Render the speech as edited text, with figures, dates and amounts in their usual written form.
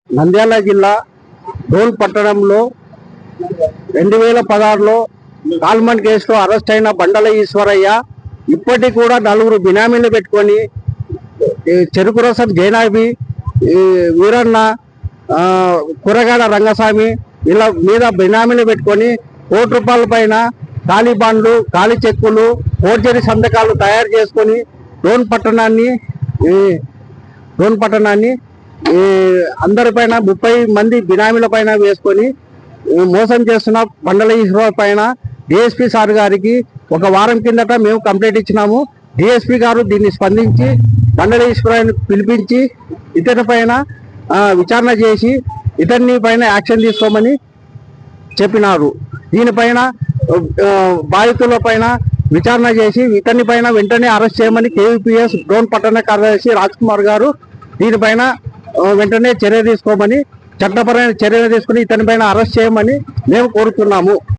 నంద్యాల జిల్లా డోన్ పట్టణంలో 2016లో కాల్మన్ కేసులో అరెస్ట్ అయిన బండల ఈశ్వరయ్య ఇప్పటికి కూడా 4 బినామీలు పెట్టుకొని చెరుకు రసం జైనాబి, వీరన్న, కురగాడ రంగస్వామి ఇలా మీద బినామీలు పెట్టుకొని ₹1 కోటి పైన ఖాళీ బాండ్లు, ఖాళీ చెక్కులు, ఫోర్జరీ సంతకాలు తయారు చేసుకొని డోన్ పట్టణాన్ని అందరిపైన 30 మంది బినామీల పైన వేసుకొని మోసం చేస్తున్న బండల ఈశ్వర పైన డిఎస్పీ సార్ గారికి 1 వారం కిందట మేము కంప్లైంట్ ఇచ్చినాము. డిఎస్పీ గారు దీన్ని స్పందించి బండల ఈశ్వరాన్ని పిలిపించి ఇతని పైన విచారణ చేసి ఇతని పైన యాక్షన్ తీసుకోమని చెప్పినారు. దీనిపైన బాధితుల పైన విచారణ చేసి ఇతని పైన వెంటనే అరెస్ట్ చేయమని కేవీపీఎస్ డోన్ పట్టణ కార్యదర్శి రాజ్ కుమార్ గారు దీనిపైన వెంటనే చర్య తీసుకోమని, చట్టపరమైన చర్యలు తీసుకుని ఇతని పైన అరెస్ట్ చేయమని మేము కోరుతున్నాము.